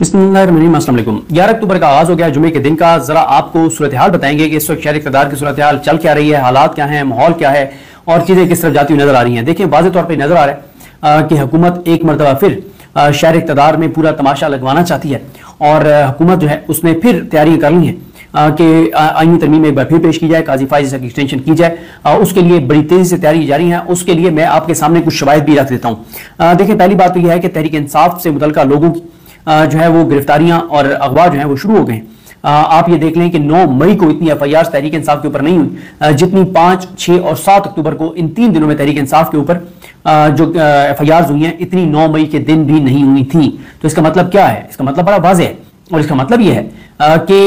बिस्मिल्लाहिर्रहमानिर्रहीम। अस्सलाम वालेकुम। 11 अक्टूबर का आगाज हो गया जुमे के दिन का। जरा आपको सूरत हाल बताएंगे कि इस वक्त शहर इक़्तिदार की सूरत हाल चल क्या रही है, हालात क्या हैं, माहौल क्या है और चीजें किस तरफ जाती हुई नजर आ रही हैं। देखिए वाज़ेह तौर पर नजर आ रहा है कि हुकूमत एक मरतबा फिर शहर इक़्तिदार में पूरा तमाशा लगवाना चाहती है और हुकूमत जो है उसने फिर तैयारियां कर ली हैं कि आईनी तरमीम एक बार फिर पेश की जाए, काजी फाइज की एक्सटेंशन की जाए। उसके लिए बड़ी तेजी से तैयारी जारी है। उसके लिए मैं आपके सामने कुछ शवाहिद भी रख देता हूँ। देखिए पहली बात तो यह है कि तहरीक इंसाफ से मुतल्लिका लोगों की जो है वो गिरफ्तारियां और अगवा जो है वो शुरू हो गए। आप ये देख लें कि 9 मई को इतनी एफआईआर तहरीक इंसाफ के ऊपर नहीं हुई जितनी 5, 6 और 7 अक्टूबर को इन 3 दिनों में तहरीक इंसाफ के ऊपर जो एफआईआर हुई हैं इतनी 9 मई के दिन भी नहीं हुई थी। तो इसका मतलब क्या है? इसका मतलब बड़ा वाज़ेह है और इसका मतलब यह है कि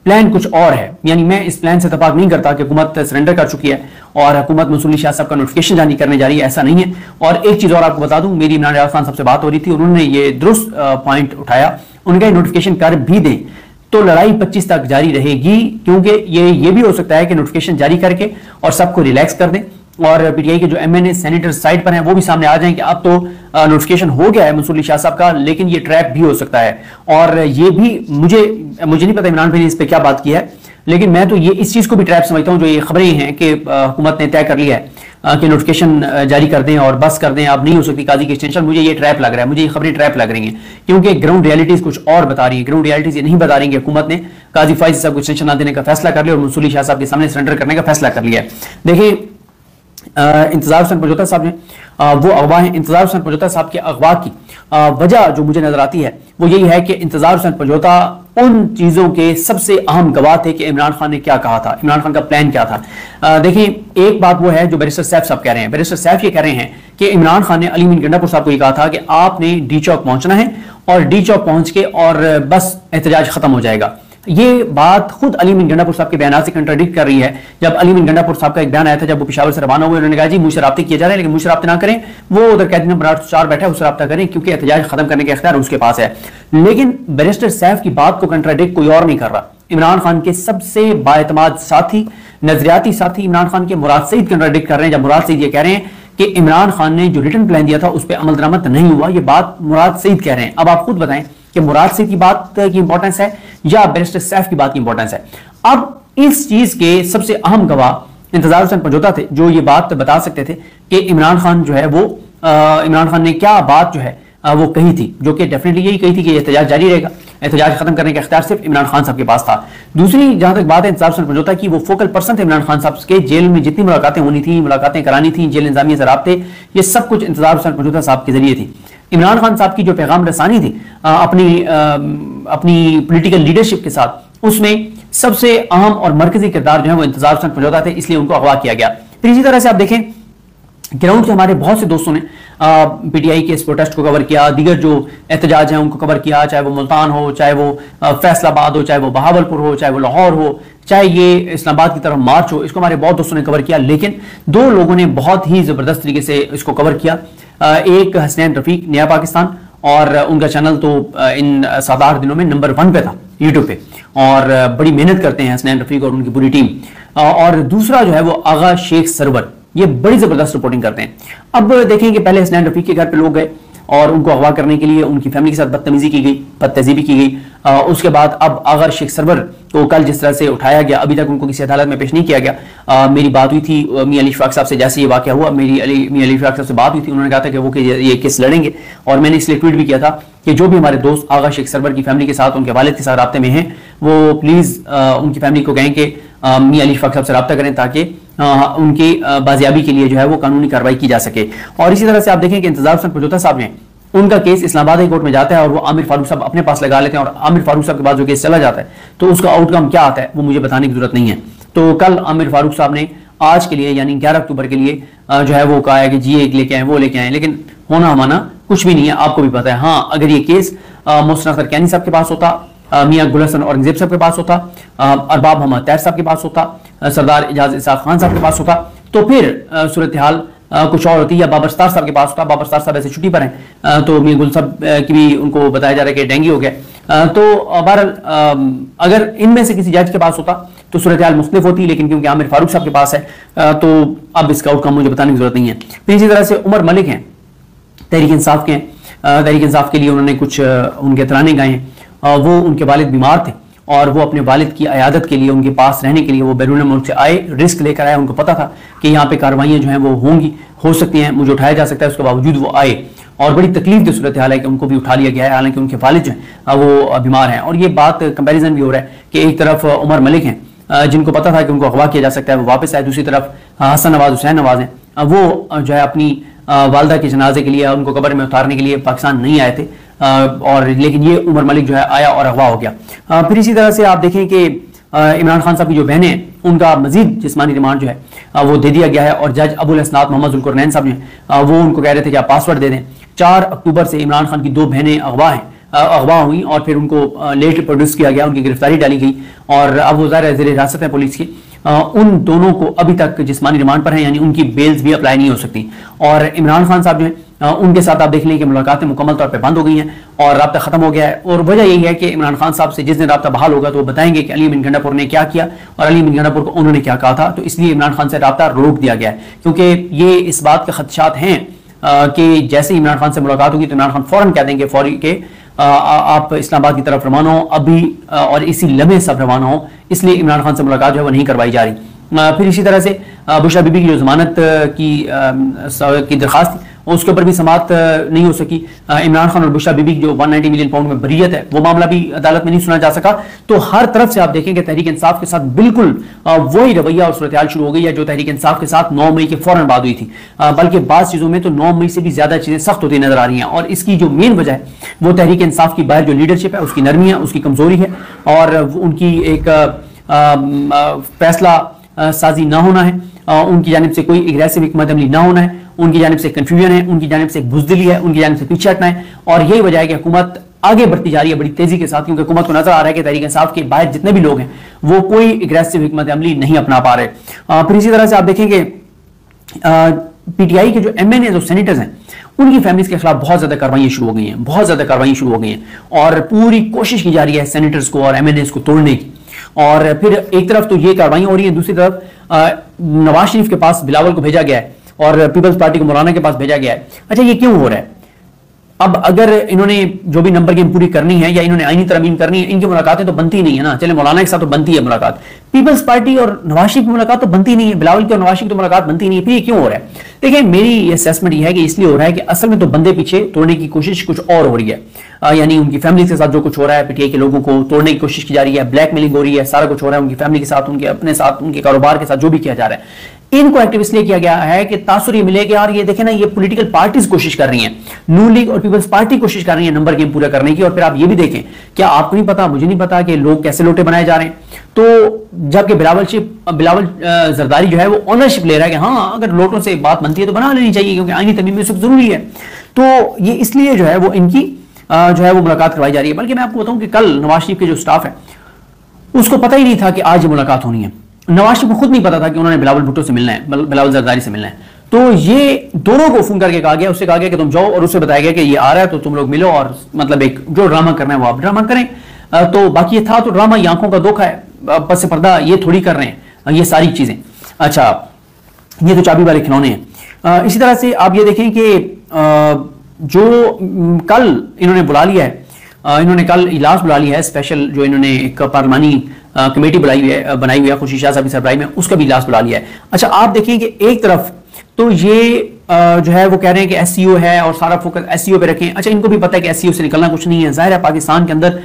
प्लान कुछ और है। यानी मैं इस प्लान से इत्तेफाक नहीं करता कि हुकूमत सरेंडर कर चुकी है और हुकूमत मंसूर अली शाह साहब का नोटिफिकेशन जारी करने जा रही है, ऐसा नहीं है। और एक चीज और आपको बता दूं, मेरी इमरान रियाज खान साहब से बात हो रही थी, उन्होंने ये दुरुस्त पॉइंट उठाया, उनका नोटिफिकेशन कर भी दें तो लड़ाई 25 तक जारी रहेगी, क्योंकि ये भी हो सकता है कि नोटिफिकेशन जारी करके और सबको रिलैक्स कर दें और पीटीआई के जो एमएनए सेनेटर साइड पर हैं वो भी सामने आ जाएं कि अब तो नोटिफिकेशन हो गया है मंसूर अली शाह साहब का, लेकिन ये ट्रैप भी हो सकता है। और ये भी मुझे नहीं पता इमरान भाई ने इस पर क्या बात की है, लेकिन मैं तो ये इस चीज को भी ट्रैप समझता हूं जो ये खबरें हैं कि हुकूमत ने तय कर लिया है कि नोटिफिकेशन जारी कर दें और बस कर दें, अब नहीं हो सकती काजी की एक्सटेंशन। मुझे ये ट्रैप लग रहा है, मुझे ये खबरें ट्रैप लग रही हैं, क्योंकि ग्राउंड रियलिटीज कुछ और बता रही है। ग्राउंड रियलिटीज ये नहीं बता रही कि हुकूमत ने काजी फाइज साहब को एक्सटेंशन ना देने का फैसला कर लिया और मंसूर अली शाह साहब के सामने सरेंडर करने का फैसला कर लिया है। देखिए इंतजार हुसैन पंजोता साहब ने वो अगवा है। इंतजार हुसैन पंजोता साहब के अगवा की वजह जो मुझे नजर आती है वो यही है कि इंतजार हुसैन पंजोता उन चीजों के सबसे अहम गवाह थे कि इमरान खान ने क्या कहा था, इमरान खान का प्लान क्या था। देखिए एक बात वो है जो बैरिस्टर सैफ साहब कह रहे हैं। बैरिस्टर सैफ ये कह रहे हैं कि इमरान खान ने अली मीन गंडापुर साहब को ये कहा था कि आपने डी चौक पहुंचना है और डी चौक पहुंच के और बस एहतजाज खत्म हो जाएगा। ये बात खुद अली मीन गंडापुर साहब के बयान से कंट्राडिक्ट कर रही है। जब अली मीन गंडापुर साहब का एक बयान आया था जब वो पेशावर से रवाना हुए, उन्होंने कहा जी मुझसे राब्ते किए जा रहे हैं लेकिन मुझसे राब्ते ना करें, वो उधर कैदी नंबर 804 बैठा है उससे राब्ता करें क्योंकि एहतजाज खत्म करने का इख्तियार उसके पास है। लेकिन बैरिस्टर सैफ की बात को कंट्राडिक्ट कोई और नहीं कर रहा। इमरान खान के सबसे बाएतमाद साथी, नजरियाती साथी इमरान खान के मुराद सईद कंट्राडिक्ट कर रहे हैं। जब मुराद सईद ये कह रहे हैं कि इमरान खान ने जो रिटर्न प्लान दिया था उस पर अमल दरामद नहीं हुआ, ये बात मुराद सईद कह रहे हैं। अब आप खुद बताएं कि मुराद सईद की बात की इंपॉर्टेंस है या बैरिस्टर सैफ की बात की इंपॉर्टेंस है। अब इस चीज के सबसे अहम गवाह इंतजार हुसैन पंजोता थे जो ये बात बता सकते थे कि इमरान खान जो है वो इमरान खान ने क्या बात जो है वो कही थी, जो कि डेफिनेटली यही कही थी कि एहतजाज जारी रहेगा, एहतजाज खत्म करने का इख्तियार सिर्फ इमरान खान साहब के पास था। दूसरी जहां तक बात है इंतजार हुसैन पंजोता की, वो फोकल पर्सन थे इमरान खान साहब के। जेल में जितनी मुलाकातें होनी थी, मुलाकातें करानी थी, जेल इंतजामिया से राब्ते, ये सब कुछ इंतजार हुसैन पंजोता साहब के जरिए थी। इमरान खान साहब की जो पैगाम रसानी थी अपनी पॉलिटिकल लीडरशिप के साथ, उसमें सबसे अहम और मरकजी किरदार जो है वो इंतजार हुसैन पंजोता थे, इसलिए उनको अगवा किया गया। फिर इसी तरह से आप देखें ग्राउंड के हमारे बहुत से दोस्तों ने पीटीआई के इस प्रोटेस्ट को कवर किया, दीगर जो एहतजाज हैं उनको कवर किया, चाहे वो मुल्तान हो, चाहे वो फैसलाबाद हो, चाहे वो बहावलपुर हो, चाहे वो लाहौर हो, चाहे ये इस्लामाबाद की तरफ मार्च हो, इसको हमारे बहुत दोस्तों ने कवर किया। लेकिन 2 लोगों ने बहुत ही जबरदस्त तरीके से इसको कवर किया। एक हसनैन रफीक नया पाकिस्तान, और उनका चैनल तो इन 7-8 दिनों में नंबर 1 पे था यूट्यूब पे, और बड़ी मेहनत करते हैं हसनैन रफीक और उनकी पूरी टीम। और दूसरा जो है वो आगा शेख सरवर, ये बड़ी जबरदस्त रिपोर्टिंग करते हैं। अब देखें कि पहले हसनैन रफीक के घर पे लोग गए और उनको अगवा करने के लिए उनकी फैमिली के साथ बदतमीजी की गई, बदतहजीबी की गई। उसके बाद अब आगा शेख सरवर को कल जिस तरह से उठाया गया, अभी तक उनको किसी अदालत में पेश नहीं किया गया। मेरी बात हुई थी मियां अली इशफाक साहब से, जैसे ये वाकया हुआ मियां अली इशफाक साहब से बात हुई थी, उन्होंने कहा था कि वो ये केस लड़ेंगे, और मैंने इसलिए ट्वीट भी किया था कि जो भी हमारे दोस्त आगा शेख सरवर की फैमिली के साथ, उनके वालिद के साथ राब्ते में हैं, वो प्लीज उनकी फैमिली को कहें कि मियां अली इशफाक साहब से राब्ता करें ताकि उनकी बाजियाबी के लिए जो है वो कानूनी कार्रवाई की जा सके। और इसी तरह से आप देखें कि इंतजार हुसैन पंजोता साहब ने, उनका केस इस्लामाबाद हाई कोर्ट में जाता है और वो आमिर फारूक साहब अपने पास लगा लेते हैं, और आमिर फारूक साहब के बाद जो केस चला जाता है तो उसका आउटकम क्या आता है वो मुझे बताने की जरूरत नहीं है। तो कल आमिर फारूक साहब ने आज के लिए यानी 11 अक्टूबर के लिए जो है वो कहा है कि जी एक लेके आए वो लेके आए, लेकिन होना हमाना कुछ भी नहीं है, आपको भी पता है। हाँ, अगर ये केस मोहसिन अख्तर कैनी साहब के पास होता, मियां गुल हसन औरंगजेब साहब के पास होता, अरबाब मोहम्मद तैर साहब के पास होता, सरदार इजाज इसाक खान साहब के पास होता, तो फिर सूरत हाल कुछ और होती, या बाबर सत्तार साहब के पास होता। बाबर सत्तार साहब ऐसे छुट्टी पर हैं, तो मियां गुल साहब की भी उनको बताया जा रहा है कि डेंगू हो गया। तो बहरहाल अगर इनमें से किसी जज के पास होता तो सूरत हाल मुख्तलिफ होती, लेकिन क्योंकि आमिर फारूक साहब के पास है तो अब इसका आउटकम मुझे बताने की जरूरत नहीं है। फिर इसी तरह से उमर मलिक हैं, तहरीक इंसाफ के हैं। तहरीक इंसाफ के लिए उन्होंने कुछ उनके तराने गाए हैं। वो उनके वालिद बीमार थे और वो अपने वालिद की अयादत के लिए, उनके पास रहने के लिए वो बैरून मुल्क से आए, रिस्क लेकर आए। उनको पता था कि यहाँ पे कार्रवाइयाँ जो हैं वो होंगी, हो सकती हैं, मुझे उठाया जा सकता है, उसके बावजूद वो आए और बड़ी तकलीफ की सूरत हाल है कि उनको भी उठा लिया गया है, हालांकि उनके वालिद जो हैं वो बीमार हैं। और ये बात कंपैरिजन भी हो रहा है कि एक तरफ उमर मलिक हैं जिनको पता था कि उनको अगवा किया जा सकता है, वो वापस आए, दूसरी तरफ हसन नवाज, हुसैन नवाज हैं, वो जो है अपनी वालदा के जनाजे के लिए, उनको कब्र में उतारने के लिए पाकिस्तान नहीं आए थे, और लेकिन ये उमर मलिक जो है आया और अगवा हो गया। फिर इसी तरह से आप देखें कि इमरान खान साहब की जो बहनें हैं उनका मजीद जिस्मानी रिमांड जो है वो दे दिया गया है, और जज अबुल हसनात मोहम्मद जुल्कुरनैन साहब जो हैं वो उनको कह रहे थे कि आप पासवर्ड दे दें। 4 अक्टूबर से इमरान खान की 2 बहनें अगवा हुई और फिर उनको लेट प्रोड्यूस किया गया, उनकी गिरफ्तारी डाली गई और अब वो ज़ाहिर ज़ेर हिरासत है पुलिस की। उन दोनों को अभी तक जिस्मानी रिमांड पर है, यानी उनकी बेल्स भी अप्लाई नहीं हो सकती। और इमरान खान साहब जो है उनके साथ आप देख लें कि मुलाकातें मुकम्मल तौर पर बंद हो गई हैं और राब्ता खत्म हो गया है। और वजह यही है कि इमरान खान साहब से जिस दिन राब्ता बहाल होगा तो वो बताएंगे कि अली अमीन गंडापुर ने क्या किया और अली अमीन गंडापुर को उन्होंने क्या कहा था। तो इसलिए इमरान खान से राब्ता रोक दिया गया है, क्योंकि ये इस बात के खदशात हैं कि जैसे ही इमरान खान से मुलाकात होगी तो इमरान खान फौरन कह देंगे फौरी के आप इस्लामाबाद की तरफ रवाना हो अभी और इसी लम्हे सब रवाना हो, इसलिए इमरान खान से मुलाकात जो है वो नहीं करवाई जा रही। फिर इसी तरह से बुशरा बीबी की जो जमानत की दरखास्त थी उसके ऊपर भी समाअत नहीं हो सकी। इमरान खान और बुशरा बीबी की जो 190 मिलियन पाउंड में बरीयत है वो मामला भी अदालत में नहीं सुना जा सका। तो हर तरफ से आप देखेंगे तहरीक इंसाफ के साथ बिल्कुल वही रवैया और सूरत शुरू हो गई है जो तहरीक इंसाफ के साथ 9 मई के फौरन बाद हुई थी, बल्कि बाज़ चीज़ों में तो 9 मई से भी ज्यादा चीजें सख्त होती नजर आ रही हैं। और इसकी जो मेन वजह है वो तहरीक इंसाफ की बाहर जो लीडरशिप है उसकी नरमी है, उसकी कमजोरी है और उनकी एक फैसला साजी ना होना है, उनकी जानिब से कोई एग्रेसिव हिकमत अमली ना होना है, उनकी जानिब से कंफ्यूजन है, उनकी जानिब से बुज़दिली है, उनकी जानिब से पीछे हटना है। और यही वजह है कि हुकूमत आगे बढ़ती जा रही है बड़ी तेजी के साथ, क्योंकि हुकूमत को नजर आ रहा है कि तहरीक इंसाफ के बाहर जितने भी लोग हैं वो कोई एग्रेसिव हिकमत अमली नहीं अपना पा रहे। फिर इसी तरह से आप देखेंगे पीटीआई के जो एमएनए जो सेनेटर्स हैं उनकी फैमिलीज के खिलाफ बहुत ज्यादा कार्रवाई शुरू हो गई हैं, बहुत ज्यादा कार्रवाई शुरू हो गई हैं और पूरी कोशिश की जा रही है सेनेटर्स को और एमएनए को तोड़ने की। और फिर एक तरफ तो ये कार्रवाई हो रही है, दूसरी तरफ नवाज शरीफ के पास बिलावल को भेजा गया है और पीपल्स पार्टी को मौलाना के पास भेजा गया है। अच्छा, ये क्यों हो रहा है? अब अगर इन्होंने जो भी नंबर गेम पूरी करनी है या इन्होंने आईनी तरमीम करनी है, इनकी मुलाकातें तो बनती नहीं है ना। चले मौलाना के साथ तो बनती है मुलाकात, पीपल्स पार्टी और नवाज शरीफ की मुलाकात तो बनती नहीं है, बिलावल की और नवाज शरीफ की तो मुलाकात बनती नहीं है। फिर ये क्यों हो रहा है? देखिए, मेरी असेसमेंट ये है कि इसलिए हो रहा है कि असल में तो बंदे पीछे तोड़ने की कोशिश कुछ और हो रही है, यानी उनकी फैमिली के साथ जो कुछ हो रहा है, पीटीआई के लोगों को तोड़ने की कोशिश की जा रही है, ब्लैकमेलिंग हो रही है, सारा कुछ हो रहा है उनकी फैमिली के साथ, उनके अपने साथ, उनके कारोबार के साथ जो भी किया जा रहा है। इनको एक्टिव इसलिए किया गया है कि तासुर ये मिले कि यार ये देखें ना, ये पॉलिटिकल पार्टीज कोशिश कर रही हैं, नून लीग और पीपल्स पार्टी कोशिश कर रही है नंबर गेम पूरा करने की। और फिर आप ये भी देखें, क्या आपको नहीं पता, मुझे नहीं पता कि लोग कैसे लोटे बनाए जा रहे हैं। तो जबकि बिलावल जरदारी जो है वो ओनरशिप ले रहा है कि हाँ, अगर लोटों से बात बनती है तो बना लेनी चाहिए क्योंकि आईनी तरमीम में सब जरूरी है। तो ये इसलिए जो है वो इनकी जो है वो मुलाकात करवाई जा रही है। बल्कि मैं आपको बताऊं कि कल नवाज शरीफ के जो स्टाफ है उसको पता ही नहीं था कि आज ये मुलाकात होनी है। नवाज शरीफ को खुद नहीं पता था कि उन्होंने बिलावल भुट्टो से मिलना है, बिलावल जरदारी से मिलना है। तो ये दोनों को फोन करके कहा गया, उससे कहा गया कि तुम जाओ, और उससे बताया गया कि ये आ रहा है तो तुम लोग मिलो और मतलब एक जो ड्रामा करना है वो आप ड्रामा करें। तो बाकी ये था तो ड्रामा, ये आंखों का धोखा है, पस से पर्दा ये थोड़ी कर रहे हैं ये सारी चीजें। अच्छा, ये तो चाबी वाले खिलौने हैं। इसी तरह से आप ये देखें कि जो कल इन्होंने बुला लिया है, इन्होंने कल इजलास बुला लिया है स्पेशल, जो इन्होंने एक पार्लिमानी कमेटी बनाई हुई है खुर्शीद शाह साहब की सरबराही में, उसका भी इजलास बुला लिया है। अच्छा, आप देखिए कि एक तरफ तो ये जो है वो कह रहे हैं कि एससीओ है और सारा फोकस एससीओ पे रखें। अच्छा, इनको भी पता है कि एससीओ से निकलना कुछ नहीं है। जाहिर है पाकिस्तान के अंदर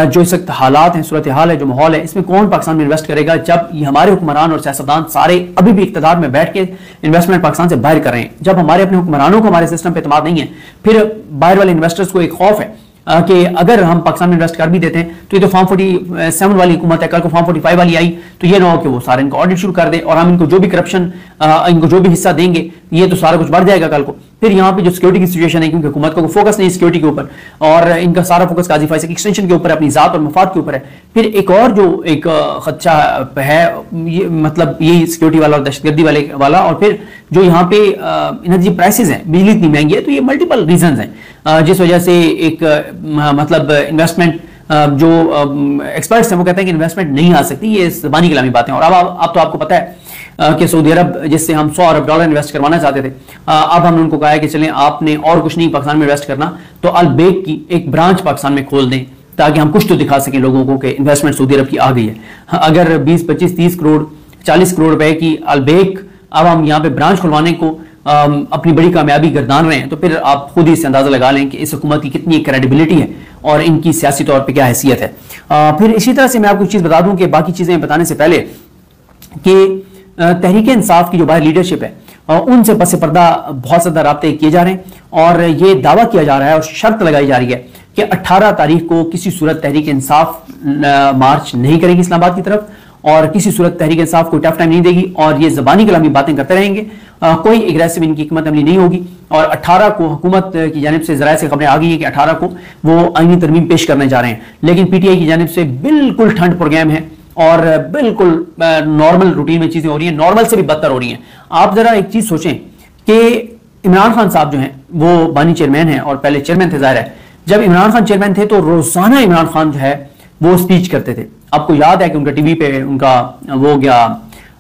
जो इस वक्त हालात हैं, सूरत हाल है, जो माहौल है, इसमें कौन पाकिस्तान में इन्वेस्ट करेगा जब ये हमारे हुक्मरान और सियासतदान सारे अभी भी इक़्तिदार में बैठ के इन्वेस्टमेंट पाकिस्तान से बाहर कर रहे हैं। जब हमारे अपने हुक्मरानों को हमारे सिस्टम पर एतमाद नहीं है, फिर बाहर वाले इन्वेस्टर्स को एक खौफ है कि अगर हम पाकिस्तान में इन्वेस्ट कर भी देते हैं तो ये तो फॉर्म 47 वाली हुकूमत है, कल को फॉर्म 45 वाली आई तो ये ना हो कि वो सारे इनको ऑडिट शुरू कर दे और हम इनको जो भी करप्शन, इनको जो भी हिस्सा देंगे ये तो सारा कुछ बढ़ जाएगा कल को। फिर यहाँ पे जो सिक्योरिटी की सिचुएशन है, क्योंकि हुकूमत को फोकस नहीं सिक्योरिटी के ऊपर और इनका सारा फोकस काजी फाइज़ एक्सटेंशन के ऊपर है, अपनी जात और मफाद के ऊपर है। फिर एक और जो एक खदशा है, ये मतलब ये सिक्योरिटी वाला और दहशतगर्दी वाला, और फिर जो यहाँ पे एनर्जी प्राइसेस हैं, बिजली इतनी महंगी है, तो ये मल्टीपल रीजंस हैं जिस वजह से एक मतलब इन्वेस्टमेंट जो एक्सपर्ट्स हैं वो कहते हैं कि इन्वेस्टमेंट नहीं आ सकती। ये ज़बानी कलामी बातें। और अब तो आपको पता है कि सऊदी अरब जिससे हम $100 अरब इन्वेस्ट करवाना चाहते थे, अब हमने उनको कहा है कि चलें आपने और कुछ नहीं पाकिस्तान में इन्वेस्ट करना, तो अलबेक की एक ब्रांच पाकिस्तान में खोल दें ताकि हम कुछ तो दिखा सकें लोगों को कि इन्वेस्टमेंट सऊदी अरब की आ गई है। अगर 20, 25, 30 करोड़ 40 करोड़ रुपए की अलबेक अब हम यहाँ पे ब्रांच खुलवाने को अपनी बड़ी कामयाबी गर्दान रहे हैं, तो फिर आप खुद ही इससे अंदाजा लगा लें कि इस हुकूमत की कितनी क्रेडिबिलिटी है और इनकी सियासी तौर पे क्या हैसियत है। फिर इसी तरह से मैं आपको एक चीज़ बता दूं कि बाकी चीज़ें बताने से पहले कि तहरीक इंसाफ की जो बाहर लीडरशिप है उनसे पस पर्दा बहुत ज़्यादा राब्ते किए जा रहे हैं और ये दावा किया जा रहा है और शर्त लगाई जा रही है कि 18 तारीख को किसी सूरत तहरीक इंसाफ मार्च नहीं करेगी इस्लामाबाद की तरफ और किसी सूरत तहरीक इंसाफ को टफ टाइम नहीं देगी और ये ज़बानी कलामी बातें करते रहेंगे, कोई एग्रेसिव इनकी हिकमत अमली नहीं होगी। और 18 को हुकूमत की जानिब से ज़राए से खबरें आ गई है कि 18 को वो आईनी तरमीम पेश करने जा रहे हैं, लेकिन पीटीआई की जानिब से बिल्कुल ठंड प्रोग्राम है और बिल्कुल नॉर्मल रूटीन में चीज़ें हो रही हैं, नॉर्मल से भी बदतर हो रही हैं। आप ज़रा एक चीज़ सोचें कि इमरान खान साहब जो हैं वो बानी चेयरमैन हैं और पहले चेयरमैन थे, ज़ाहिर है जब इमरान खान चेयरमैन थे तो रोज़ाना इमरान खान जो है वो स्पीच करते थे। आपको याद है कि उनका टीवी पे उनका वो हो गया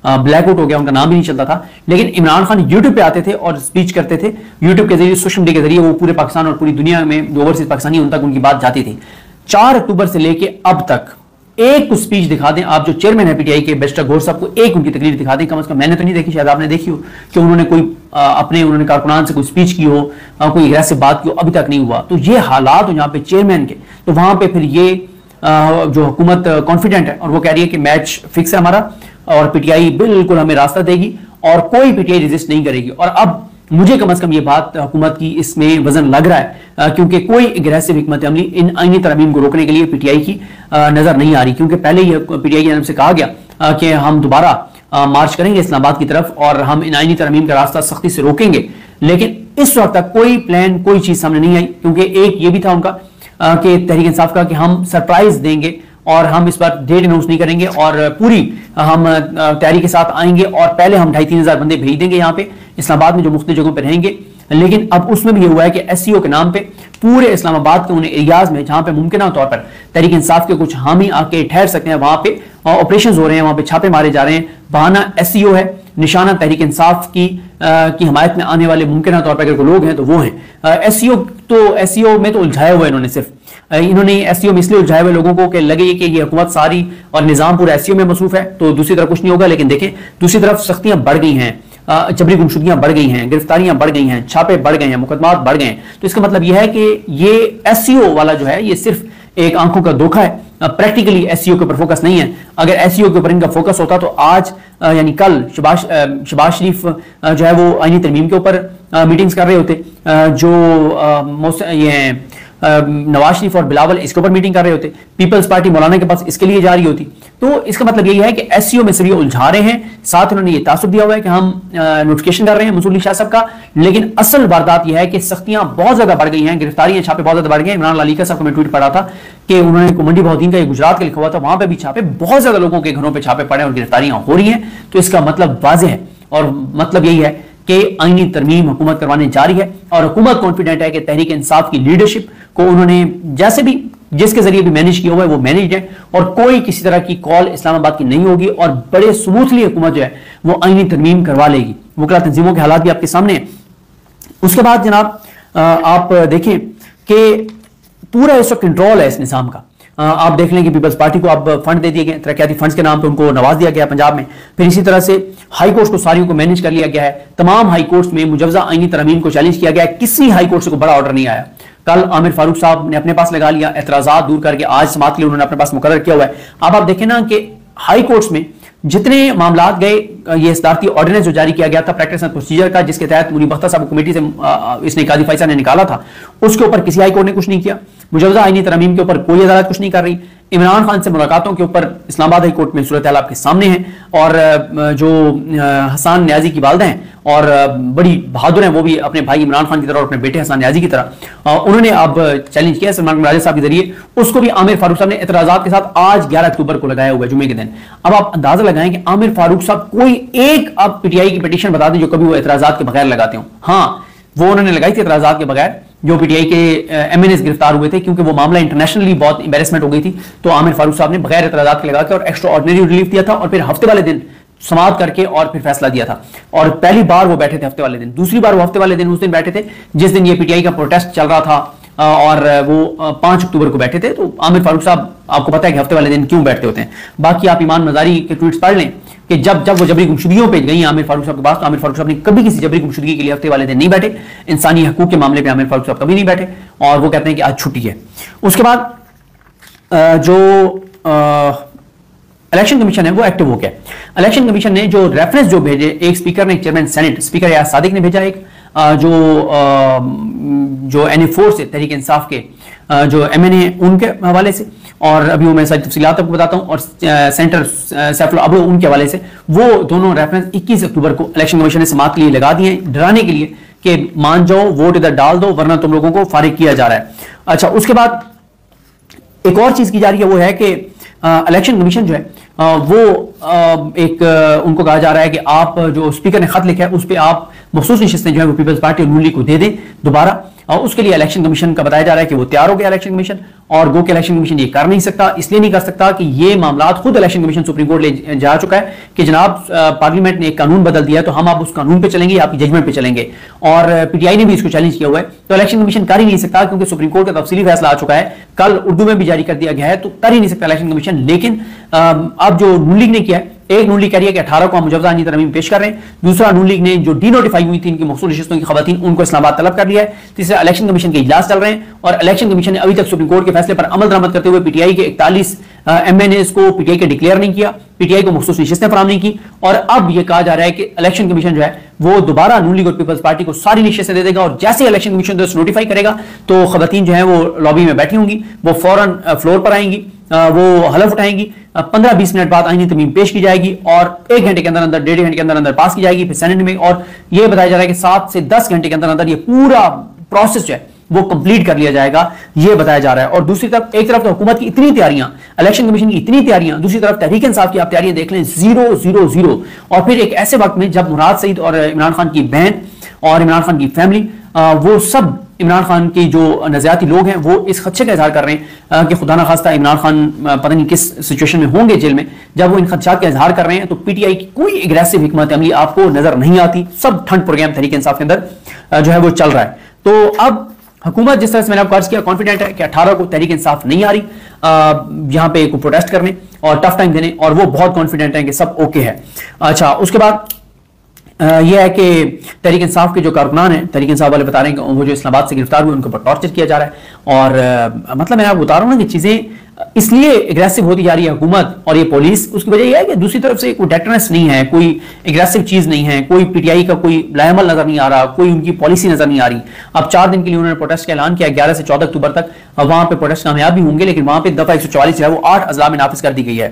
ब्लैकआउट हो गया, उनका नाम भी नहीं चलता था, लेकिन इमरान खान यूट्यूब पे आते थे और स्पीच करते थे। यूट्यूब के जरिए, सोशल मीडिया के जरिए वो पूरे पाकिस्तान और पूरी दुनिया में जो ओवरसीज पाकिस्तानी उन तक उनकी बात जाती थी। 4 अक्टूबर से लेके अब तक एक स्पीच दिखा दें आप, जो चेयरमैन है पीटीआई के बैरिस्टर गौहर साहब को, एक उनकी तकरीर दिखा दें, कम से कम मैंने तो नहीं देखी, शायद आपने देखी हो कि उन्होंने कोई उन्होंने कारकुनान से कोई स्पीच की हो, कोई एग्रेसिव बात की हो, अभी तक नहीं हुआ। तो ये हालात हो यहाँ पे चेयरमैन के, तो वहां पे फिर ये जो हुकूमत कॉन्फिडेंट है और वो कह रही है कि मैच फिक्स है हमारा और पीटीआई बिल्कुल हमें रास्ता देगी और कोई पीटीआई रेजिस्ट नहीं करेगी। और अब मुझे कम से कम ये बात हुकूमत की इसमें वजन लग रहा है क्योंकि कोई एग्रेसिव हिकमत अमली इन आईनी तरमीम को रोकने के लिए पीटीआई की नजर नहीं आ रही, क्योंकि पहले ही पीटीआई की तरफ से कहा गया कि हम दोबारा मार्च करेंगे इस्लामाबाद की तरफ और हम इन आईनी तरमीम का रास्ता सख्ती से रोकेंगे। लेकिन इस वक्त तक कोई प्लान, कोई चीज सामने नहीं आई, क्योंकि एक ये भी था उनका कि तहरीक इंसाफ का कि हम सरप्राइज देंगे और हम इस बार डेट अनाउंस नहीं करेंगे और पूरी हम तैयारी के साथ आएंगे और पहले हम 2,500-3 हज़ार बंदे भेज देंगे यहाँ पे इस्लामाबाद में जो मुख्तलिफ जगहों पर रहेंगे। लेकिन अब उसमें भी ये हुआ है कि एससीओ के नाम पे पूरे इस्लामाबाद के उन एरियाज में जहां पे मुमकिन तौर पर तहरीक इंसाफ के कुछ हामी आके ठहर सकते हैं, वहां पे ऑपरेशन हो रहे हैं, वहां पे छापे मारे जा रहे हैं। बहाना एससीओ है, निशाना तहरीक इंसाफ की हिमायत में आने वाले मुमकिन तौर पर अगर कोई लोग हैं तो वो हैं एससीओ में तो उलझाए हुए इन्होंने एससीओ में इसलिए उलझाए हुए लोगों को कि लगे कि ये हुकूमत सारी और निजाम पूरा एससीओ में मसरूफ है तो दूसरी तरफ कुछ नहीं होगा। लेकिन देखें दूसरी तरफ सख्तियां बढ़ गई हैं, जबरी गुमशुदगियां बढ़ गई हैं, गिरफ्तारियां बढ़ गई हैं, छापे बढ़ गए हैं, मुकदमात बढ़ गए हैं। तो इसका मतलब यह है कि ये एससीओ वाला जो है ये सिर्फ एक आंखों का धोखा है, प्रैक्टिकली एससीओ के ऊपर फोकस नहीं है। अगर एससीओ के ऊपर इनका फोकस होता तो आज यानी कल शहबाज शरीफ जो है वो आईनी तरमीम के ऊपर मीटिंग्स कर रहे होते, जो ये नवाज शरीफ और बिलावल इसके ऊपर मीटिंग कर रहे होते, पीपल्स पार्टी मौलाना के पास इसके लिए जा रही होती। तो इसका मतलब यही है कि एससीओ में सिर्फ उलझा रहे हैं, साथ उन्होंने ये तासुब दिया हुआ है कि हम नोटिफिकेशन कर रहे हैं मंसूर अली शाह साहब का, लेकिन असल वारदात यह है कि सख्तियां बहुत ज्यादा बढ़ गई हैं, गिरफ्तारियां छापे बहुत ज्यादा बढ़ गए। इमरान अली का साहब को मैं ट्वीट पढ़ा था कि उन्होंने मंडी बहुद्दीन का गुजरात का लिखा हुआ था, वहां पर भी छापे, बहुत ज्यादा लोगों के घरों पर छापे पड़े और गिरफ्तारियां हो रही हैं। तो इसका मतलब वाज़ेह है और मतलब यही है कि आईनी तरमीम हुकूमत करवाने जा रही है और हुकूमत कॉन्फिडेंट है कि तहरीक इंसाफ की लीडरशिप को उन्होंने जैसे भी जिसके जरिए भी मैनेज किया हुआ है वो मैनेज है और कोई किसी तरह की कॉल इस्लामाबाद की नहीं होगी और बड़े स्मूथली हुकूमत जो है वो आईनी तरमीम करवा लेगी। वकला तंजीमों के हालात भी आपके सामने हैं। उसके बाद जनाब आप देखें कि पूरा इस वक्त कंट्रोल है इस निजाम का। आप देख लें कि पीपल्स पार्टी को अब फंड दे दिए गए, तरक्याती फंड्स के नाम पे उनको नवाज दिया गया पंजाब में। फिर इसी तरह से हाई कोर्ट को सारियों को मैनेज कर लिया गया है। तमाम हाई कोर्ट्स में मुजवजा आईनी तरमीम को चैलेंज किया गया है, किसी हाई कोर्ट से कोई बड़ा ऑर्डर नहीं आया। कल आमिर फारूक साहब ने अपने पास लगा लिया, एतराजात दूर करके आज समात के लिए उन्होंने अपने पास मुकर्रर किया हुआ है। अब आप देखें ना कि हाई कोर्ट्स में जितने मामला गए, ये सदारती ऑर्डिनेंस जो जारी किया गया था प्रैक्टिस एंड प्रोसीजर का, जिसके तहत मुनीब अख्तर साहब कमेटी से इसने काजी फैसला ने निकाला था, उसके ऊपर किसी हाई कोर्ट ने कुछ नहीं किया। मुजवजा आईनी तरमीम के ऊपर कोई अदालत कुछ नहीं कर रही। इमरान खान से मुलाकातों के ऊपर इस्लामाबाद हाई कोर्ट में सूरत हाल आपके सामने है और जो हसन न्याजी की वालदा हैं और बड़ी बहादुर हैं, वो भी अपने भाई इमरान खान की तरह और अपने बेटे हसन न्याजी की तरह उन्होंने अब चैलेंज किया सलमान राजा साहब के जरिए। उसको भी आमिर फारूक साहब ने एतराजात के साथ आज 11 अक्टूबर को लगाया हुआ है, जुमे के दिन। अब आप अंदाजा लगाएं कि आमिर फारूक साहब कोई एक अब पीटीआई की पिटीशन बता दें जो कभी वो एतराजात के बगैर लगाते हो। हाँ, वो उन्होंने लगाई थी एतराजात के बगैर, जो पीटीआई के एमएनएस गिरफ्तार हुए थे, क्योंकि वो मामला इंटरनेशनली बहुत एम्बेरसमेंट हो गई थी। तो आमिर फारूक साहब ने बगैर एतराजात के लगा के और एक्स्ट्रा ऑर्डिनरी रिलीफ दिया था और फिर हफ्ते वाले दिन समाप्त करके और फिर फैसला दिया था। और पहली बार वो बैठे थे हफ्ते वाले दिन, दूसरी बार वो हफ्ते वाले दिन उस दिन बैठे थे जिस दिन ये पीटीआई का प्रोटेस्ट चल रहा था, और वो 5 अक्टूबर को बैठे थे। तो आमिर फारूक साहब, आपको पता है कि हफ्ते वाले दिन क्यों बैठते होते हैं। बाकी आप ईमान मजारी के ट्वीट्स पढ़ लें कि जब वो जबरी गुमशुदगियों पे गई आमिर फारूक साहब के पास, तो आमिर फारूक साहब ने कभी किसी जबरी गुमशुदगी के लिए हफ्ते वाले दिन नहीं बैठे। इंसानी हकूक के मामले पे आमिर फारूक साहब कभी नहीं बैठे, और वो कहते हैं कि आज छुट्टी है। उसके बाद जो इलेक्शन कमीशन है वो एक्टिव हो गया। इलेक्शन कमीशन ने जो रेफरेंस जो भेजे, एक स्पीकर ने, चेयरमैन सेनेट स्पीकर यार सादिक ने भेजा, एक जो NA4 से तहरीक इंसाफ के जो MNA उनके हवाले से, और अभी वो मैं सारी तफसीलात आपको बताता हूं, और सेंटर सैफुल अब्रो उनके हवाले से, वो दोनों रेफरेंस 21 अक्टूबर को इलेक्शन कमीशन ने समाअत के लिए लगा दिए, डराने के लिए कि मान जाओ, वोट इधर डाल दो वरना तुम लोगों को फारिग किया जा रहा है। अच्छा, उसके बाद एक और चीज की जा रही है, वो है कि इलेक्शन कमीशन जो है वो एक उनको कहा जा रहा है कि आप जो स्पीकर ने खत लिखा है उस पर आप मखसूस नशिस्तें जो है वो पीपल्स पार्टी और नून लीग को दे दें दोबारा, और उसके लिए इलेक्शन कमीशन का बताया जा रहा है कि वो तैयार हो गया इलेक्शन कमीशन। और गो के इलेक्शन कमीशन ये कर नहीं सकता, इसलिए नहीं कर सकता कि ये मामला खुद इलेक्शन कमीशन सुप्रीम कोर्ट ले जा चुका है कि जनाब पार्लियामेंट ने एक कानून बदल दिया, तो हम आप उस कानून पे चलेंगे, आपकी जजमेंट पे चलेंगे। और पीटीआई ने भी इसको चैलेंज किया हुआ है, तो इलेक्शन कमीशन कर ही नहीं सकता क्योंकि सुप्रीम कोर्ट का तफसीली फैसला आ चुका है, कल उर्दू में भी जारी कर दिया गया है, तो कर ही नहीं सकता इलेक्शन कमीशन। लेकिन अब जो नून लीग ने किया है, एक नून लीग कह रही है कि 18 को हम मुजवजा तरमीम पेश कर रहे हैं, दूसरा नून लीग ने जो डी नोटिफाई हुई थी इनकी मखसूस नशिस्तों की खवातीन उनको इस्लामाबाद तलब कर लिया है, तीसरा इलेक्शन कमीशन के इजलास चल रहे हैं, और इलेक्शन कमीशन ने अभी तक सुप्रीम कोर्ट के फैसले पर अमल दरामद करते हुए पीटीआई के 41 MNAs को पीटीआई के डिक्लेयर नहीं किया, पीटीआई को मखसूस नशिस्तें फराहम नहीं की, और अब यह कहा जा रहा है कि इलेक्शन कमीशन जो है वो दोबारा नून लीग और पीपल्स पार्टी को सारी नशिस्तें दे देगा, और जैसे इलेक्शन कमीशन नोटिफाई करेगा तो खवातीन जो है वो लॉबी में बैठी होंगी, वो फौरन फ्लोर पर आएंगी, वो हलफ उठाएंगी, 15-20 मिनट बाद आईनी तरमीम पेश की जाएगी, और 1 घंटे के अंदर अंदर, 1.5 घंटे के अंदर अंदर पास की जाएगी फिर सेनेट में, और यह बताया जा रहा है कि 7 से 10 घंटे के अंदर अंदर ये पूरा प्रोसेस जो है वो कंप्लीट कर लिया जाएगा, ये बताया जा रहा है। और दूसरी तरफ, एक तरफ तो हुकूमत की इतनी तैयारियां, इलेक्शन कमीशन की इतनी तैयारियां, दूसरी तरफ तहरीक इंसाफ की आप तैयारियां देख लें, 0-0-0। और फिर एक ऐसे वक्त में जब मुराद सईद और इमरान खान की बहन और इमरान खान की फैमिली, वो सब इमरान खान के जो नज़रियाती लोग हैं वो इस खदशे का इजहार कर रहे हैं कि खुदा न खास्ता इमरान खान पता नहीं किस सिचुएशन में होंगे जेल में, जब वो इन खदशात का इजहार कर रहे हैं, तो पीटीआई की कोई एग्रेसिव हिकमत अमली आपको नजर नहीं आती, सब ठंड प्रोग्राम तहरीक इंसाफ के अंदर जो है वो चल रहा है। तो अब हुकूमत, जिस तरह से मैंने आपको अर्ज किया, कॉन्फिडेंट है कि 18 को तहरीक इंसाफ नहीं आ रही यहाँ पे को प्रोटेस्ट करने और टफ टाइम देने, और वो बहुत कॉन्फिडेंट है कि सब ओके है। अच्छा, उसके बाद यह है कि तहरीक इंसाफ के जो कारकुनान हैं, तहरीक इंसाफ वाले बता रहे हैं कि वो जो इस्लामाबाद से गिरफ्तार हुए उनके ऊपर टॉर्चर किया जा रहा है, और मतलब मैं आपको बता रहा हूँ ना कि चीजें इसलिए एग्रेसिव होती जा रही है हुकूमत और ये पुलिस, उसकी वजह यह है कि दूसरी तरफ से कोई डेटरनेस नहीं है, कोई एग्रेसिव चीज नहीं है, कोई पीटीआई का कोई लायमल नजर नहीं आ रहा, कोई उनकी पॉलिसी नजर नहीं आ रही। अब 4 दिन के लिए उन्होंने प्रोटेस्ट का ऐलान किया, 11 से 14 अक्टूबर तक वहां पे प्रोटेस्ट कामयाब भी होंगे, लेकिन वहां पे दफा 144 है वो 8 अजला में नाफिज कर दी गई है।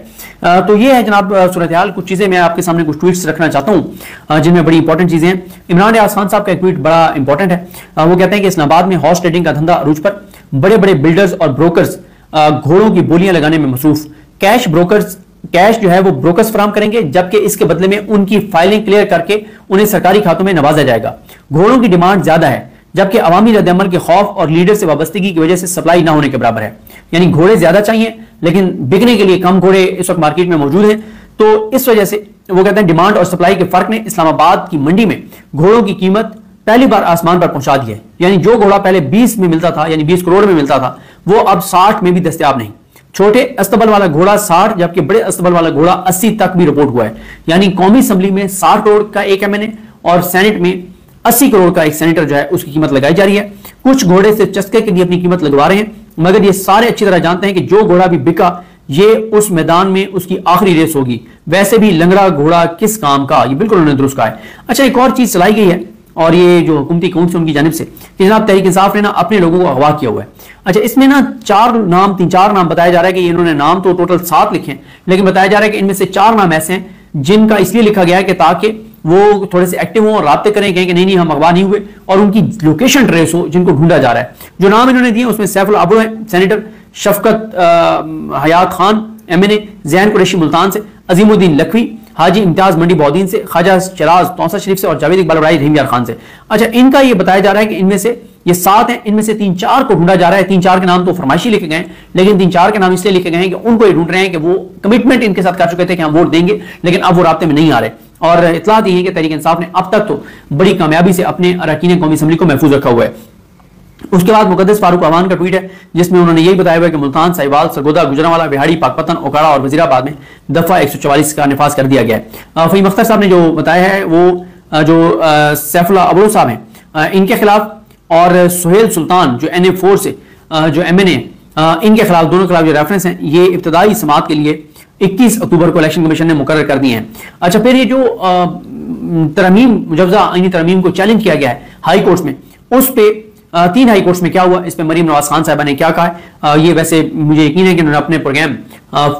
तो ये है जनाब सूरत हाल। कुछ चीजें मैं आपके सामने कुछ ट्वीट्स रखना चाहता हूँ जिनमें बड़ी इंपॉर्टेंट चीजें हैं। इमरान रियाज खान साहब का एक ट्वीट बड़ा इंपॉर्टेंट है, वो कहते हैं कि इस्लामाबाद में हॉर्स ट्रेडिंग का धंधा अरूज पर, बड़े बड़े बिल्डर्स और ब्रोकर्स घोड़ों की बोलियां लगाने में मसरूफ, कैश जो है वो ब्रोकर्स फराम करेंगे, जबकि इसके बदले में उनकी फाइलिंग क्लियर करके उन्हें सरकारी खातों में नवाजा जाएगा। घोड़ों की डिमांड ज्यादा है, जबकि अवामी रद्द-ए-अमल के खौफ और लीडर से वाबस्तगी की वजह से सप्लाई ना होने के बराबर है। यानी घोड़े ज्यादा चाहिए लेकिन बिकने के लिए कम घोड़े इस वक्त मार्केट में मौजूद हैं। तो इस वजह से वो कहते हैं डिमांड और सप्लाई के फर्क ने इस्लामाबाद की मंडी में घोड़ों की कीमत पहली बार आसमान पर पहुंचा दी है। यानी जो घोड़ा पहले 20 में मिलता था, यानी 20 करोड़ में मिलता था, वो अब 60 में भी दस्तयाब नहीं। छोटे अस्तबल वाला घोड़ा 60, जबकि बड़े अस्तबल वाला घोड़ा 80 तक भी रिपोर्ट हुआ है। यानी कौमी असम्बली में 60 करोड़ का एक MNA और सेनेट में 80 करोड़ का एक सेनेटर जो है उसकी कीमत लगाई जा रही है। कुछ घोड़े से चस्के के लिए अपनी कीमत लगवा रहे हैं, मगर ये सारे अच्छी तरह जानते हैं कि जो घोड़ा भी बिका ये उस मैदान में उसकी आखिरी रेस होगी। वैसे भी लंगड़ा घोड़ा किस काम का, ये बिल्कुल उन्होंने दुरुस्त कहा है। अच्छा, एक और चीज चलाई गई है, और ये जो हुकूमती कौन से उनकी जानिब से कि जनाब तहरीक इंसाफ ने ना अपने लोगों को अगवा किया हुआ है। अच्छा, इसमें ना 3-4 नाम बताया जा रहा है कि इन्होंने नाम तो टोटल 7 लिखे हैं, लेकिन बताया जा रहा है कि इनमें से 4 नाम ऐसे हैं जिनका इसलिए लिखा गया है कि ताकि वो थोड़े से एक्टिव हो और राब्ते करें, कहें कि नहीं नहीं हम अगवा नहीं हुए, और उनकी लोकेशन ट्रेस हो जिनको ढूंढा जा रहा है। जो नाम इन्होंने दिए उसमें सैफुल अब्रो है सेनेटर, शफकत हयात खान MNA जैन कुरैशी मुल्तान से, अजीमुद्दीन लखवी, हाजी इम्तियाज मंडी बौदीन से, ख्वाजा चिराज तौसा शरीफ से, और जावेद इकबाल रहीम यार खान से। अच्छा, इनका ये बताया जा रहा है कि इनमें से ये 7 हैं, इनमें से 3-4 को ढूंढा जा रहा है। 3-4 के नाम तो फरमाइशी लिखे गए, लेकिन 3-4 के नाम इसलिए लिखे गए हैं कि उनको ये ढूंढ रहे हैं कि वो कमिटमेंट इनके साथ कर चुके थे कि हम वोट देंगे, लेकिन अब वो रास्ते में नहीं आ रहे। और इतला दी है कि तहरीक इंसाफ ने अब तक तो बड़ी कामयाबी से अपने अरकान कौमी असम्बली को महफूज रखा हुआ है। उसके बाद मुकद्दस फारूक अवान का ट्वीट है जिसमें उन्होंने यही बताया हुआ है कि मुल्तान, साहिवाल, सरगोदा, गुजरांवाला, बिहाड़ी, पाकपतन, ओकाड़ा और वजीराबाद में दफा 144 का निफाज कर दिया गया है। फहीम अख्तर साहब ने जो बताया है वो जो सैफुल्लाह अबरू साहब हैं इनके खिलाफ, और सुहेल सुल्तान जो NA4 से जो MNA इनके खिलाफ, दोनों के खिलाफ जो रेफरेंस हैं ये इब्तदाई समात के लिए 21 अक्टूबर को इलेक्शन कमीशन ने मुकर्रर कर दिए हैं। अच्छा, फिर ये जो तरमीम, मुजवजा आईनी तरमीम को चैलेंज किया गया है हाई कोर्ट में, उस पे 3 हाई कोर्ट्स में क्या हुआ, इस पे मरीम नवाज खान साहबा ने क्या कहा है, ये वैसे मुझे यकीन है कि उन्होंने अपने program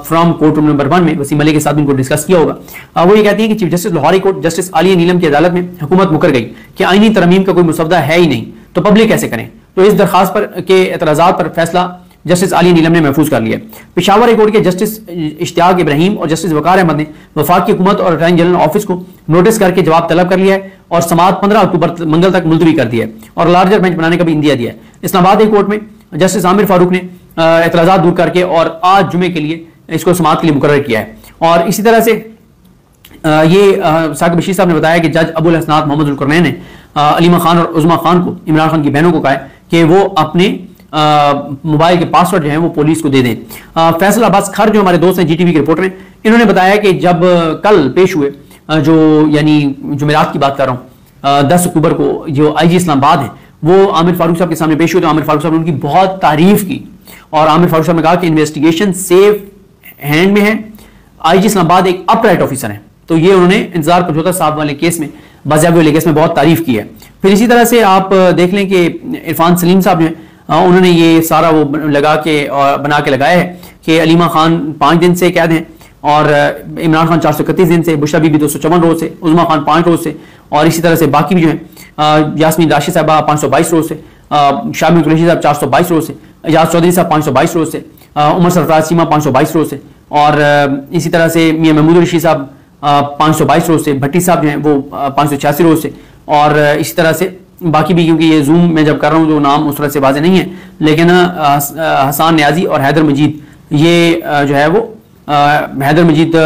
from court room number 1 में वसीम अली के साथ इनको डिस्कस किया होगा। वो ये कहती है कि चीफ जस्टिस लाहौरी कोर्ट जस्टिस आलिया नीलम की अदालत में हुकूमत मुकर गई कि आईनी तरमीम का कोई मुसवदा है ही नहीं, तो पब्लिक कैसे करें। तो इस दरखास्त पर के एतराजात पर फैसला जस्टिस आलिया नीलम ने महफूज कर लिया। पेशावर हाई कोर्ट के जस्टिस इश्तियाक इब्राहिम और जस्टिस वकार अहमद ने वफाक की हुकूमत और अटॉर्नी जनरल ऑफिस को नोटिस करके जवाब तलब कर लिया है और समाअत 15 अक्टूबर मंगल तक मुलतवी कर दिया है और लार्जर बेंच बनाने का भी इंदिया दिया है। इस्लामाबाद हाई कोर्ट में जस्टिस आमिर फारूक ने एतराजात दूर करके और आज जुमे के लिए इसको समाअत के लिए मुकर्रर किया है। और इसी तरह से ये साकिब बशीर साहब ने बताया कि जज अबुल हसनात मोहम्मद उल कुरनैन ने अलीमा खान और उज़मा खान को, इमरान खान की बहनों को कहा है कि वो अपने मोबाइल के पासवर्ड जो है वो पुलिस को दे दें। फैसल अब्बास खर जो हमारे दोस्त हैं GTV के रिपोर्टर हैं, इन्होंने बताया कि जब कल पेश हुए जो यानी जुमेरात की बात कर रहा हूँ 10 अक्टूबर को जो IG इस्लामाबाद है वो आमिर फारूक साहब के सामने पेश हुए, तो आमिर फारूक साहब ने उनकी बहुत तारीफ की और आमिर फारूक साहब ने कहा कि इन्वेस्टिगेशन सेफ हैंड में है, IG इस्लामाबाद एक अपराइट ऑफिसर है। तो ये उन्होंने इंतजार 75 साहब वाले केस में, बाजियाबी वाले केस में बहुत तारीफ की है। फिर इसी तरह से आप देख लें कि इरफान सलीम साहब जो है उन्होंने ये सारा वो लगा के और बना के लगाया है कि अलीमा खान 5 दिन से कैद हैं और इमरान खान 431 दिन से, बुशरा बीबी 254 रोज से, उज़मा खान 5 रोज से, और इसी तरह से बाकी भी जो है यास्मीन राशिद साहबा 522 रोज से, शामी कुरैशी साहब 422 रोज से, एजाज चौधरी साहब 522 रोज से, उमर सरफराज सीमा 522 रोज से, और इसी तरह से मियां महमूद रशीद साहब 522 रोज से, भट्टी साहब जो हैं वो 586 रोज से, और इसी तरह से बाकी भी, क्योंकि ये जूम में जब कर रहा हूँ जो नाम उस तरह से वाज़ेह नहीं है, लेकिन हसान न्याजी और हैदर मजीद ये जो है वो हैदर मजीद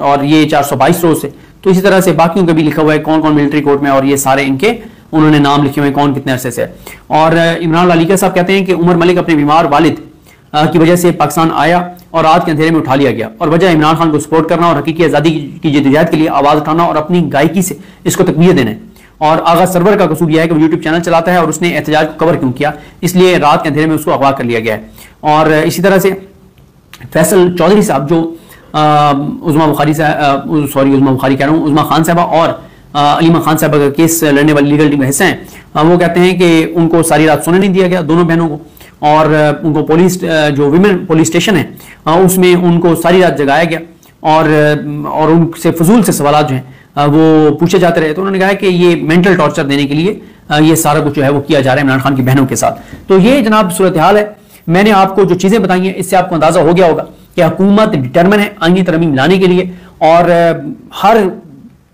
और ये 422 रोज से। तो इसी तरह से बाकियों का भी लिखा हुआ है कौन कौन मिलिट्री कोर्ट में, और ये सारे इनके उन्होंने नाम लिखे हुए हैं कौन कितने अरसे से है। और इमरान लालिका साहब कहते हैं कि उमर मलिक अपने बीमार वालिद की वजह से पाकिस्तान आया और रात के अंधेरे में उठा लिया गया, और वजह इमरान खान को सपोर्ट करना और हकीकी आज़ादी की जद्दोजहद के लिए आवाज़ उठाना और अपनी गायकी से इसको तकवीत देना है। और आगा सरवर का कसूर यह है कि वो यूट्यूब चैनल चलाता है और उसने एहतजाज को कवर क्यों किया, इसलिए रात के अंधेरे में उसको अगवा कर लिया गया है। और इसी तरह से फैसल चौधरी साहब जो उज़मा बुखारी कह रहा हूँ, उज़मा खान साहबा और अलीमा खान साहबा का केस लड़ने वाली लीगल टीम का हिस्सा हैं, वो कहते हैं कि उनको सारी रात सोने नहीं दिया गया, दोनों बहनों को, और उनको पुलिस जो विमेन पुलिस स्टेशन है उसमें उनको सारी रात जगाया गया और उनसे फजूल से सवाल जो हैं वो पूछे जाते रहे। तो उन्होंने कहा कि ये मेंटल टॉर्चर देने के लिए ये सारा कुछ जो है वो किया जा रहा है इमरान खान की बहनों के साथ। तो ये जनाब सूरत हाल है। मैंने आपको जो चीजें बताई हैं इससे आपको अंदाजा हो गया होगा कि हुकूमत डिटर्मिन है आईनी तरमीम लाने के लिए, और हर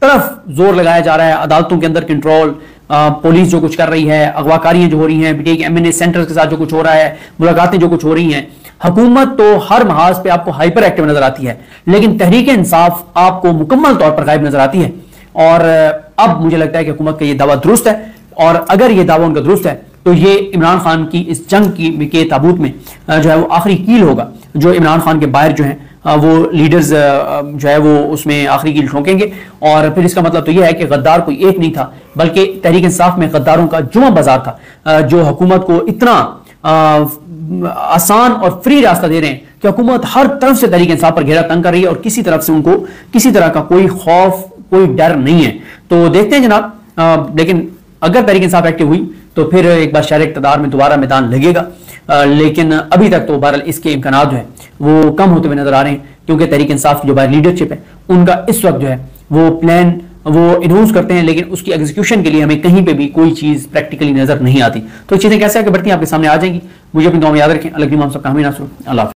तरफ जोर लगाया जा रहा है, अदालतों के अंदर कंट्रोल, पुलिस जो कुछ कर रही है, अगवाकारियां जो हो रही हैं, BTA के MNA सेंटर्स के साथ जो कुछ हो रहा है, मुलाकातें जो कुछ हो रही हैं, हुकूमत तो हर महाज पे आपको हाइपर एक्टिव नजर आती है, लेकिन तहरीक इंसाफ आपको मुकम्मल तौर पर गायब नजर आती है। और अब मुझे लगता है कि हुकूमत का ये दावा दुरुस्त है, और अगर ये दावा उनका दुरुस्त है तो ये इमरान खान की इस जंग के ताबूत में जो है वो आखिरी कील होगा, जो इमरान खान के बाहर जो है वो लीडर्स जो है वो उसमें आखिरी कील ठोकेंगे। और फिर इसका मतलब तो यह है कि गद्दार कोई एक नहीं था, बल्कि तहरीक इंसाफ में गद्दारों का जुमा बाजार था, जो हुकूमत को इतना आसान और फ्री रास्ता दे रहे हैं कि हुकूमत हर तरफ से तहरीक इंसाफ पर घेरा तंग कर रही है और किसी तरफ से उनको किसी तरह का कोई खौफ, कोई डर नहीं है। तो देखते हैं जनाब, लेकिन अगर तहरीक इंसाफ एक्टिव हुई तो फिर एक बार शहर इक़्तिदार में दोबारा मैदान लगेगा, लेकिन अभी तक तो बहरहाल इसके इम्कानात जो है वो कम होते हुए नजर आ रहे हैं, क्योंकि तहरीक इंसाफ की जो बाहर लीडरशिप है उनका इस वक्त जो है वो प्लान वो इनहाउंस करते हैं, लेकिन उसकी एग्जीक्यूशन के लिए हमें कहीं पे भी कोई चीज प्रैक्टिकली नजर नहीं आती। तो चीजें कैसे आगे बढ़ती हैं आपके सामने आ जाएंगी। मुझे अपनी दुआ में याद रखें। अल्लाह की हम सबका हमें नासुर। अल्लाह।